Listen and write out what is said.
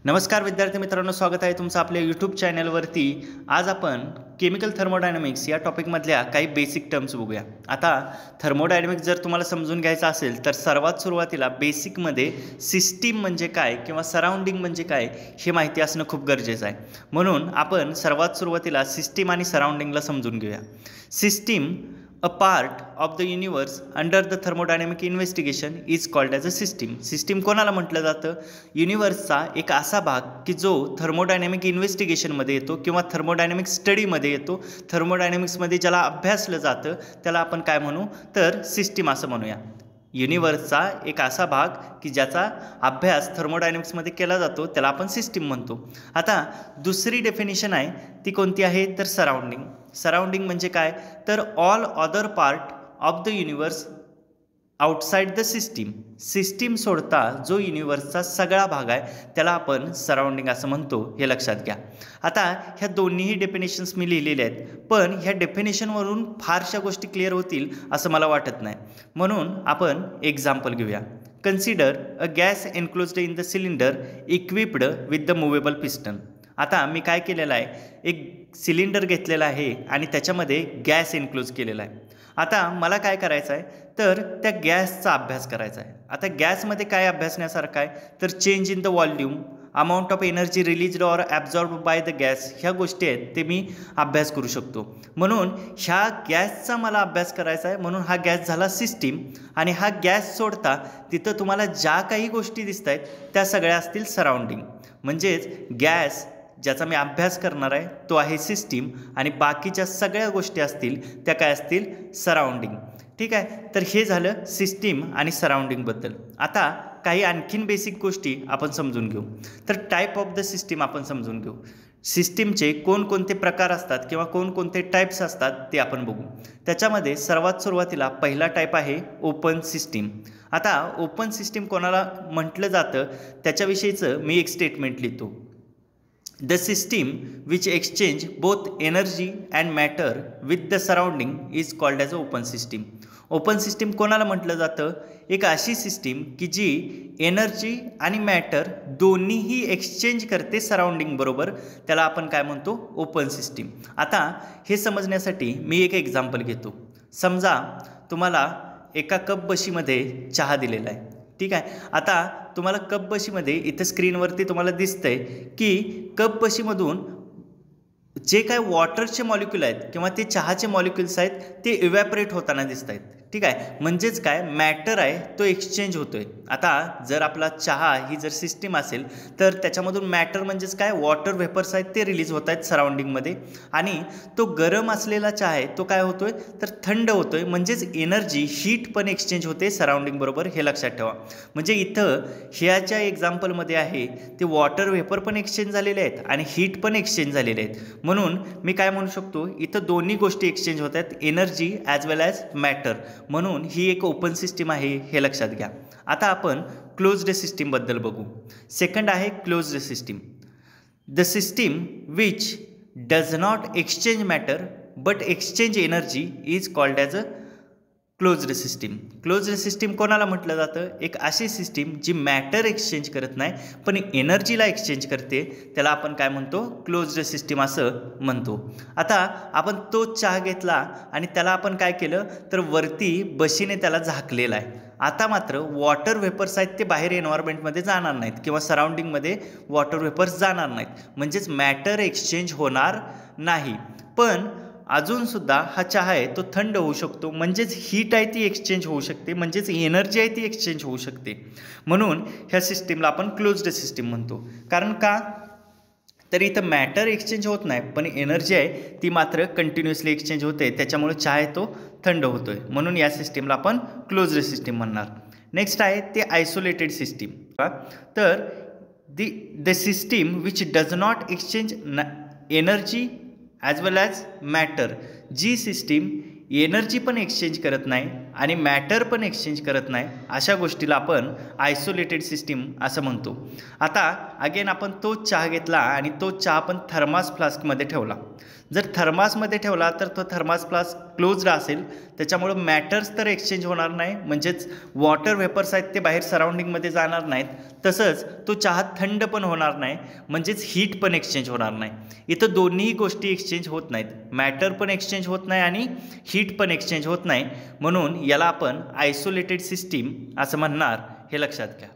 नमस्कार विद्यार्थी मित्रांनो, स्वागत आहे तुमचं आपल्या यूट्यूब चॅनलवरती। आज आपण केमिकल थर्मोडायनामिक्स या टॉपिकमधल्या काही बेसिक टर्म्स बघूया। आता थर्मोडायनामिक्स जर तुम्हाला समजून घ्यायचं असेल तर सर्वात सुरुवातीला बेसिकमध्ये सिस्टीम म्हणजे काय किंवा सराउंडिंग म्हणजे काय हे माहिती असणं खूप गरजेचं आहे। म्हणून आपण सर्वात सुरुवातीला सिस्टीम आणि सराउंडिंगला समजून घेऊया। System A part of the universe under the thermodynamic investigation is called as a system. System कोणाला म्हटलं जातं? युनिवर्सचा एक असा भाग की जो थर्मोडायनॅमिक इन्व्हेस्टिगेशनमध्ये येतो किंवा थर्मोडायनॅमिक स्टडीमध्ये येतो। थर्मोडायनॅमिक्समध्ये ज्याला अभ्यासलं जातं त्याला आपण काय म्हणू तर सिस्टीम असं म्हणूया। युनिवर्सचा एक असा भाग की ज्याचा अभ्यास थर्मोडायनॅमिक्समध्ये केला जातो त्याला आपण सिस्टीम म्हणतो। आता दुसरी डेफिनेशन आहे ती कोणती आहे तर सराउंडिंग। सराउंडिंग म्हणजे काय तर all other part of the universe outside the system. System सोडता जो युनिवर्सचा सगळा भाग आहे त्याला आपण सराउंडिंग असं म्हणतो, हे लक्षात घ्या। आता ह्या दोन्हीही डेफिनेशन्स मी लिहिलेले आहेत, पण ह्या डेफिनेशनवरून फारशा गोष्टी क्लिअर होतील असं मला वाटत नाही। म्हणून आपण एक्झाम्पल घेऊया। Consider a gas enclosed in the cylinder equipped with the movable piston. आता मी काय केलेलं आहे, एक सिलेंडर घेतलेला आहे आणि त्याच्यामध्ये गॅस एन्क्लोज केलेला आहे। आता मला काय करायचं आहे तर त्या गॅसचा अभ्यास करायचा आहे। आता गॅसमध्ये काय अभ्यासण्यासारखं आहे तर change in the volume, amount of energy released or absorb by the gas, ह्या गोष्टी आहेत ते मी अभ्यास करू शकतो। म्हणून ह्या गॅसचा मला अभ्यास करायचा आहे, म्हणून हा गॅस झाला सिस्टीम। आणि हा गॅस सोडता तिथं तुम्हाला ज्या काही गोष्टी दिसत आहेत त्या सगळ्या असतील सराउंडिंग। म्हणजेच गॅस ज्याचा मी अभ्यास करणार आहे तो आहे सिस्टीम आणि बाकीच्या सगळ्या गोष्टी असतील त्या काय असतील सराउंडिंग। ठीक आहे, तर हे झालं सिस्टीम आणि सराउंडिंगबद्दल। आता काही आणखीन बेसिक गोष्टी आपण समजून घेऊ। तर टाईप ऑफ द सिस्टीम आपण समजून घेऊ। सिस्टीमचे कोणकोणते प्रकार असतात किंवा कोणकोणते टाईप्स असतात ते आपण बघू। त्याच्यामध्ये सर्वात सुरुवातीला पहिला टाईप आहे ओपन सिस्टीम। आता ओपन सिस्टीम कोणाला म्हटलं जातं त्याच्याविषयीचं मी एक स्टेटमेंट लिहितो। The system which exchange both energy and matter with the surrounding is called as open system. Open system कोणाला म्हटलं जातं? एक अशी सिस्टीम की जी एनर्जी आणि मॅटर दोन्हीही एक्सचेंज करते सराउंडिंग बरोबर, त्याला आपण काय म्हणतो ओपन सिस्टीम। आता हे समजण्यासाठी मी एक एक्झाम्पल घेतो। समजा तुम्हाला एका कप बशीमध्ये चहा दिलेला आहे। ठीक आहे, आता तुम्हाला कप बशीमध्ये इथं स्क्रीनवरती तुम्हाला दिसतंय की कप बशीमधून जे काय वॉटरचे मॉलिक्यूल आहेत किंवा ते चहाचे मॉलिक्यूल्स आहेत ते इव्हॅपरेट होताना दिसत आहेत। ठीक आहे, म्हणजेच काय मॅटर आहे तो एक्सचेंज होतोय। आता जर आपला चहा ही जर सिस्टीम असेल तर त्याच्यामधून मॅटर म्हणजेच काय वॉटर वेपर्स आहेत ते रिलीज होत आहेत सराउंडिंगमध्ये, आणि तो गरम असलेला चहा आहे तो काय होतोय तर थंड होतोय, म्हणजेच एनर्जी हीट पण एक्सचेंज होते सराउंडिंग बरोबर, हे लक्षात ठेवा। म्हणजे इथं ह्याच्या एक्झाम्पलमध्ये आहे ते वॉटर वेपर पण एक्सचेंज झालेले आहेत आणि हीट पण एक्सचेंज झालेले आहेत। म्हणून मी काय म्हणू शकतो इथं दोन्ही गोष्टी एक्सचेंज होत आहेत, energy as well as matter. म्हणून ही एक ओपन सिस्टीम आहे, हे लक्षात घ्या। आता आपण क्लोज्ड सिस्टीमबद्दल बघू। सेकंड आहे closed system. The system which does not exchange matter but exchange energy is called as a closed system. Closed system कोणाला म्हटलं जातं? एक अशी सिस्टीम जी मॅटर एक्सचेंज करत नाही पण एनर्जीला एक्सचेंज करते, त्याला आपण काय म्हणतो क्लोज्ड सिस्टीम असं म्हणतो। आता आपण तो चहा घेतला आणि त्याला आपण काय केलं तर वरती बशीने त्याला झाकलेला आहे। आता मात्र वॉटर वेपर्स आहेत ते बाहेर एन्व्हायरमेंटमध्ये जाणार नाहीत किंवा सराउंडिंगमध्ये वॉटर वेपर्स जाणार नाहीत, म्हणजेच मॅटर एक्सचेंज होणार नाही। पण अजूनसुद्धा हा चहा आहे तो थंड होऊ शकतो, म्हणजेच हीट आहे ती एक्सचेंज होऊ शकते, म्हणजेच एनर्जी आहे ती एक्सचेंज होऊ शकते। म्हणून ह्या सिस्टीमला आपण क्लोज्ड सिस्टीम म्हणतो। कारण का तर इथं मॅटर एक्सचेंज होत नाही पण एनर्जी आहे ती मात्र कंटिन्युअसली एक्सचेंज होते, त्याच्यामुळे चहा आहे तो थंड होतोय, म्हणून या सिस्टीमला आपण क्लोज्ड सिस्टीम म्हणणार। नेक्स्ट आहे ते आयसोलेटेड सिस्टीम। तर the system which does not exchange energy as well as matter, जी सिस्टीम एनर्जी पण एक्सचेंज करत नाही आणि मॅटर पण एक्सचेंज करत नाही, अशा गोष्टीला आपण आयसोलेटेड सिस्टीम असं म्हणतो। आता अगेन आपण तो चहा घेतला आणि तो चहा आपण थर्मास फ्लास्कमध्ये ठेवला। जर थर्मासमध्ये ठेवला तर तो थर्मास फ्लास्क क्लोज्ड असेल, त्याच्यामुळं मॅटर्स तर एक्सचेंज होणार नाही, म्हणजेच वॉटर वेपर्स आहेत ते बाहेर सराउंडिंगमध्ये जाणार नाहीत. तसंच तो चहा थंड पण होणार नाही, म्हणजेच हीट पण एक्सचेंज होणार नाही. इथं दोन्ही गोष्टी एक्सचेंज होत नाहीत, मॅटर पण एक्सचेंज होत नाही आणि हीट पण एक्सचेंज होत नाही. म्हणून याला आपण आयसोलेटेड सिस्टीम असं म्हणणार, हे लक्षात घ्या.